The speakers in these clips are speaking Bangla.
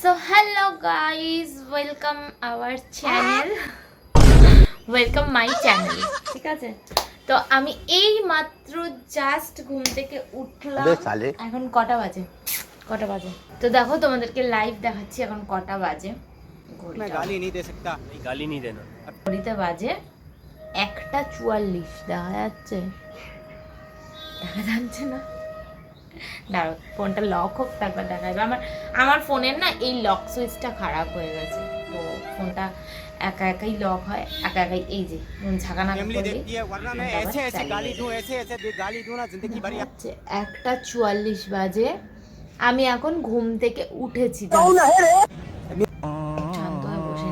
So hello guys, welcome our channel. Welcome my channel. ঠিক আছে, তো আমি এই মাত্র জাস্ট ঘুম থেকে উঠলাম। এখন কটা বাজে তো দেখো তোমাদেরকে লাইভ দেখাচ্ছি এখন কটা বাজে। ঘড়িতে বাজে 1:44। দেখা যাচ্ছে না? দাঁড়ো, ফোনটা লক হোক তারপর দেখা যাবে। আমার ফোনের না এই লক সুইচটা খারাপ হয়ে গেছে, তো ফোনটা একা একাই লক হয়, একা একাই। এই যে ঝাঁকানা করলেই 1:44 বাজে। আমি এখন ঘুম থেকে উঠেছি, শান্ত হয়ে বসে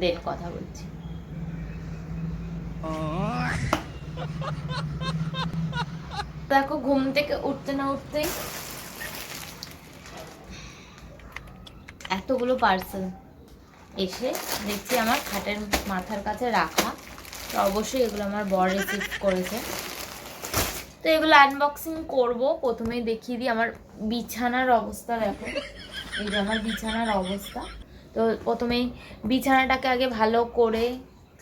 দেন কথা বলছি। দেখো ঘুম থেকে উঠতে না উঠতেই এতগুলো পার্সেল এসে দেখছি আমার খাটের মাথার কাছে রাখা। তো অবশ্যই এগুলো আমার বর রিসিভ করেছে, তো এগুলো আনবক্সিং করব। প্রথমেই দেখিয়ে দিই আমার বিছানার অবস্থা। দেখো এই যে আমার বিছানার অবস্থা। তো প্রথমেই বিছানাটাকে আগে ভালো করে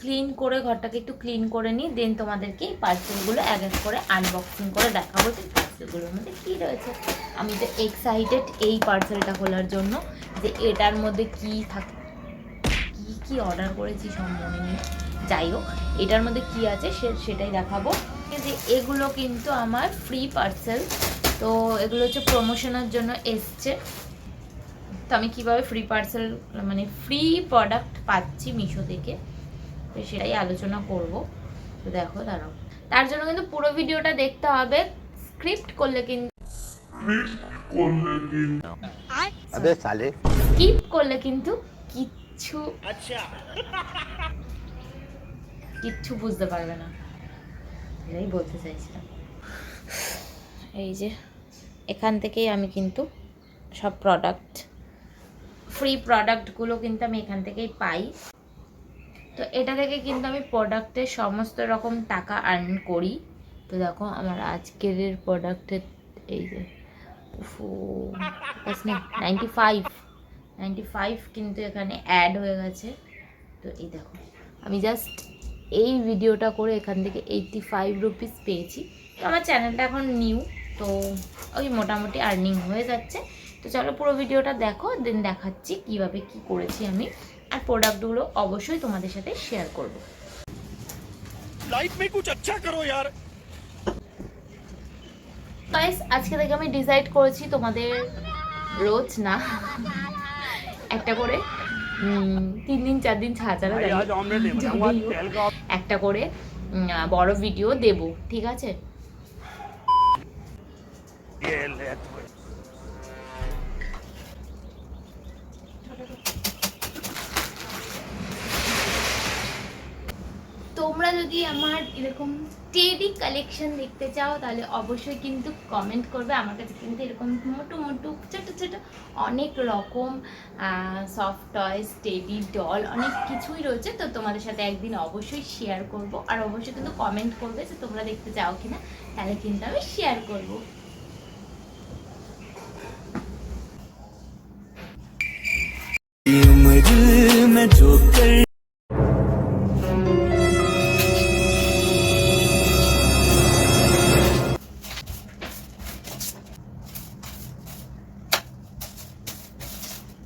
ক্লিন করে, ঘরটাকে একটু ক্লিন করে নিই, দেন তোমাদেরকে এই পার্সেলগুলো এক এক করে আনবক্সিং করে দেখাবো যে পার্সেলগুলোর মধ্যে কী রয়েছে। আমি তো এক্সাইটেড এই পার্সেলটা খোলার জন্য, যে এটার মধ্যে কী থাকে, কি অর্ডার করেছি সব মনে নেই। যাই হোক, এটার মধ্যে কি আছে সেটাই দেখাবো। যে এগুলো কিন্তু আমার ফ্রি পার্সেল, তো এগুলো হচ্ছে প্রমোশনের জন্য এসছে। তো আমি কিভাবে ফ্রি পার্সেল মানে ফ্রি প্রোডাক্ট পাচ্ছি মিশো থেকে, তো সেটাই আলোচনা করব। তো দেখো দাঁড়াও, তার জন্য কিন্তু পুরো ভিডিওটা দেখতে হবে। স্ক্রিপ্ট করলে কিন্তু স্কিপ করলে কিন্তু কিচ্ছু বুঝতে পারবে না, এটাই বলতে চাইছিলাম। এই যে এখান থেকেই আমি কিন্তু সব ফ্রি প্রোডাক্টগুলো কিন্তু আমি এখান থেকেই পাই। তো এটা থেকে কিন্তু আমি প্রোডাক্টের সমস্ত রকম টাকা আর্ন করি। তো দেখো আমার আজকের প্রোডাক্টের এই যে 95 কিন্তু এখানে অ্যাড হয়ে গেছে। তো এই দেখো, আমি জাস্ট এই ভিডিওটা করে এখান থেকে 85 রুপিস পেয়েছি। তো আমার চ্যানেলটা এখন নিউ, তো ওই মোটামুটি আর্নিং হয়ে যাচ্ছে। তো চলো পুরো ভিডিওটা দেখো, দেন দেখাচ্ছি কিভাবে কি করেছি আমি, আর প্রোডাক্টগুলো অবশ্যই তোমাদের সাথে শেয়ার করব। লাইফ মে কুছ আচ্ছা করো ইয়ার। গাইস, আজকে থেকে আমি ডিসাইড করেছি তোমাদের রোজ না, একটা করে 3 দিন 4 দিন ছাড়া একটা করে বড় ভিডিও দেব, ঠিক আছে? তোমরা যদি আমার এরকম টেডি কালেকশন দেখতে চাও তাহলে অবশ্যই কিন্তু কমেন্ট করবে। আমার কাছে কিন্তু এরকম মোটু মোটু ছোটো ছোটো অনেক রকম সফট টয়েস, টেডি ডল অনেক কিছুই রয়েছে। তো তোমাদের সাথে একদিন অবশ্যই শেয়ার করব, আর অবশ্যই কিন্তু কমেন্ট করবে যে তোমরা দেখতে চাও কিনা, তাহলে কিন্তু আমি শেয়ার করব।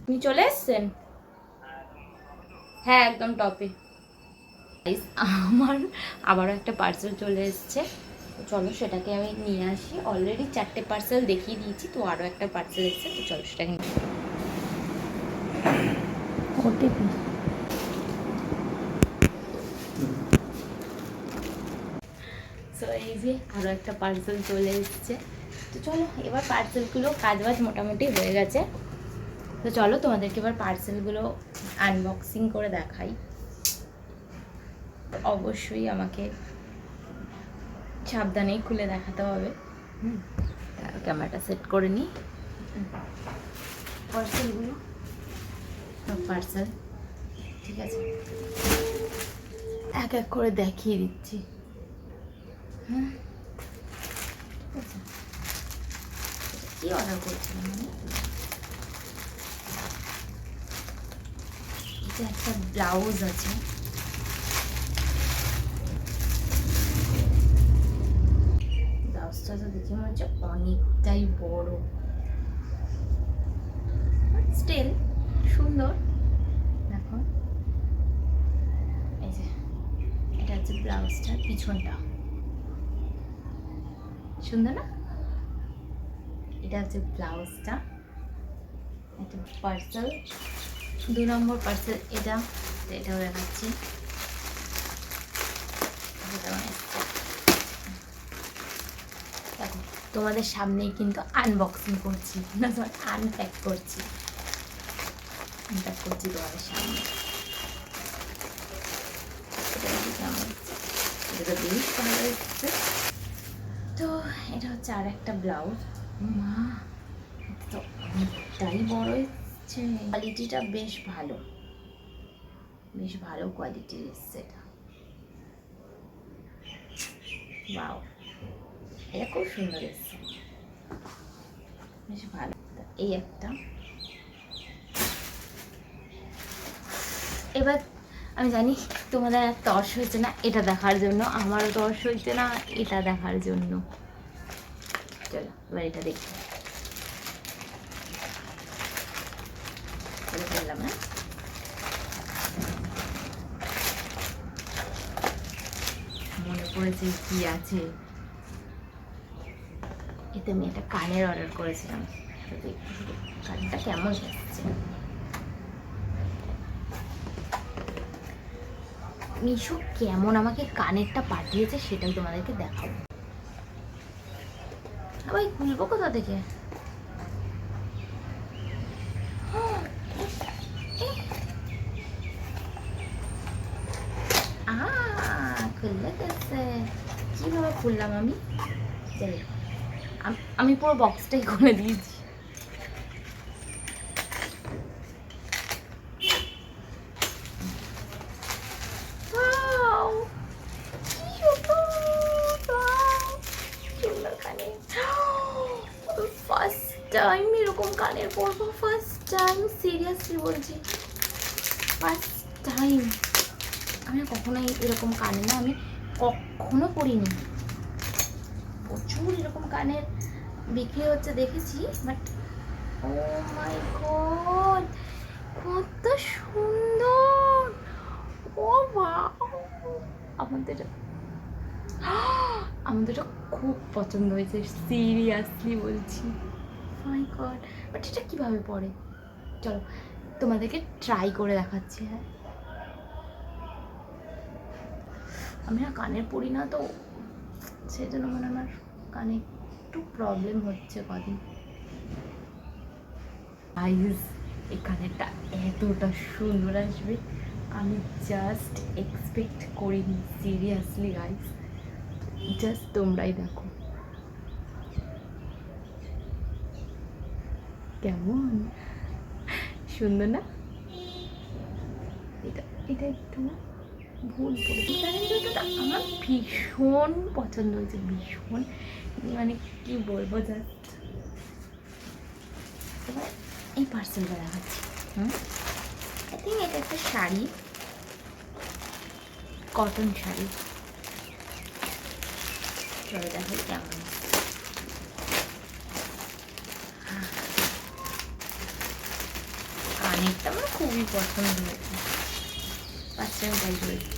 আপনি চলে এসছেন? হ্যাঁ, একদম টপে। আমার আবারও একটা পার্সেল চলে এসছে, চলো সেটাকে আমি নিয়ে আসি। অলরেডি 4টে পার্সেল দেখিয়ে দিয়েছি, তো আরও একটা পার্সেল এসছে, তো চলো সেটাকে নিয়ে ওটিপি। সো এই যে আরও একটা পার্সেল চলে এসছে। তো চলো এবার পার্সেলগুলো কাজবাজ মোটামুটি হয়ে গেছে, তো চলো তোমাদেরকে এবার পার্সেলগুলো আনবক্সিং করে দেখাই। অবশ্যই আমাকে সাবধানেই খুলে দেখাতে হবে। ক্যামেরাটা সেট করে নিই। পার্সেলগুলো সব পার্সেল ঠিক আছে, এক এক করে দেখিয়ে দিচ্ছি। ঠিক আছে, কি অর্ডার করছিলাম আমি? যে একটা ব্লাউজ আছে, ব্লাউজটা তো দেখে মনে হচ্ছে অনেকটাই বড়, স্টিল সুন্দর। দেখো এই যে এটা হচ্ছে ব্লাউজটার পিছনটা, সুন্দর না? এটা হচ্ছে ব্লাউজটা, এটা পার্সেল, 2 নম্বর পার্সেল এটা, তো এটাও দেখাচ্ছি। দেখো তোমাদের সামনেই কিন্তু আনবক্সিং করছি, না সরি আনপ্যাক করছি, আনপ্যাক করছি তোমাদের সামনে। এটা বেশ ভালো এসছে। তো এটা হচ্ছে আর একটা ব্লাউজ, মা তো অনেকটাই বড় এসছে, কোয়ালিটিটা বেশ ভালো, বেশ ভালো কোয়ালিটির এসছে এটা। ওয়াও, এটা খুব সুন্দর এসছে, বেশ ভালো। এই একটা, এবার আমি জানি তোমাদের আর তর্স হয়েছে না এটা দেখার জন্য, আমারও তর্স হয়েছে না এটা দেখার জন্য। চলো এবার এটা দেখি, বললাম না মনে পড়েছে কি আছে। এতে আমি একটা কানের অর্ডার করেছিলাম, কানটা কেমন এসছে। মিশো কেমন আমাকে কানেরটা পাঠিয়েছে সেটাই তোমাদেরকে দেখাবো। আবার খুলবো কোথা থেকে? খুললে গেছে, কিভাবে খুললাম আমি? যাই আমি পুরো বক্সটাই খুলে দিয়েছি। ফার্স্ট টাইম এরকম কানের পরবো, ফার্স্ট টাইম, সিরিয়াসলি বলছি ফার্স্ট টাইম। আমি কখনোই এরকম কানে না, আমি কখনো পরিনি। প্রচুর এরকম কানের বিক্রি হচ্ছে দেখেছি, বাট ও মাই গড কত সুন্দর, ও ওয়াও, আমাদের এটা খুব পছন্দ হয়েছে, সিরিয়াসলি বলছি। মাই গড, বাট এটা কীভাবে পড়ে? চলো তোমাদেরকে ট্রাই করে দেখাচ্ছি। হ্যাঁ, আমি না কানের পরি না, তো সেই জন্য মনে আমার কানে একটু প্রবলেম হচ্ছে কদিন। গাইস এই কানেরটা এতটা সুন্দর আসবে আমি জাস্ট এক্সপেক্ট করিনি, সিরিয়াসলি গাইস, জাস্ট তোমরাই দেখো কেমন সুন্দর না? এটা এটা একটু ভুল পড়েছে, আমার ভীষণ পছন্দ হয়েছে, ভীষণ, মানে কি বলবো, জাস্ট। এবার এই পার্সেলটা দেখাচ্ছি। আই থিঙ্ক এটা একটা শাড়ি, কটন শাড়ি। চলো দেখো কেমন। কানেরটা আমার খুবই পছন্দ হয়েছে, ফার্স্ট টাইম ট্রাই করেছি।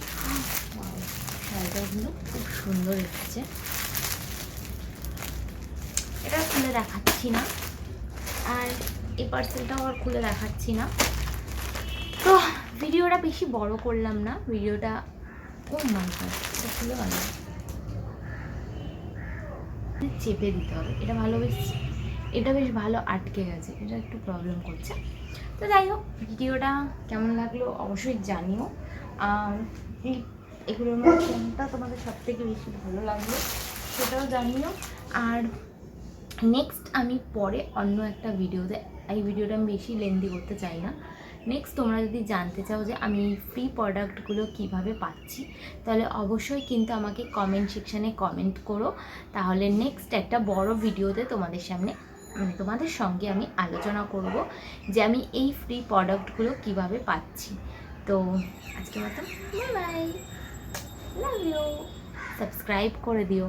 শাড়িটাও কিন্তু খুব সুন্দর এসেছে। এটা খুলে দেখাচ্ছি না, আর এই পার্সেলটাও আর খুলে দেখাচ্ছি না। তো ভিডিওটা বেশি বড় করলাম না, ভিডিওটা ও মাই গড, এটা খুলে ভালো চেপে দিতে হবে, এটা ভালো বেশ, এটা বেশ ভালো আটকে গেছে, এটা একটু প্রবলেম করছে। তো যাই হোক, ভিডিওটা কেমন লাগলো অবশ্যই জানিও, আর এগুলোর মধ্যে কোনটা তোমাদের সব থেকে বেশি ভালো লাগলো সেটাও জানিও। আর নেক্সট আমি পরে অন্য একটা ভিডিওতে, এই ভিডিওটা আমি বেশি লেন্দি করতে চাই না, নেক্সট তোমরা যদি জানতে চাও যে আমি ফ্রি প্রোডাক্টগুলো কিভাবে পাচ্ছি, তাহলে অবশ্যই কিন্তু আমাকে কমেন্ট সেকশানে কমেন্ট করো, তাহলে নেক্সট একটা বড় ভিডিওতে তোমাদের সামনে, মানে তোমাদের সঙ্গে আমি আলোচনা করব যে আমি এই ফ্রি প্রোডাক্টগুলো কিভাবে পাচ্ছি। তো আজকের মতন bye bye, love you, subscribe করে দিও।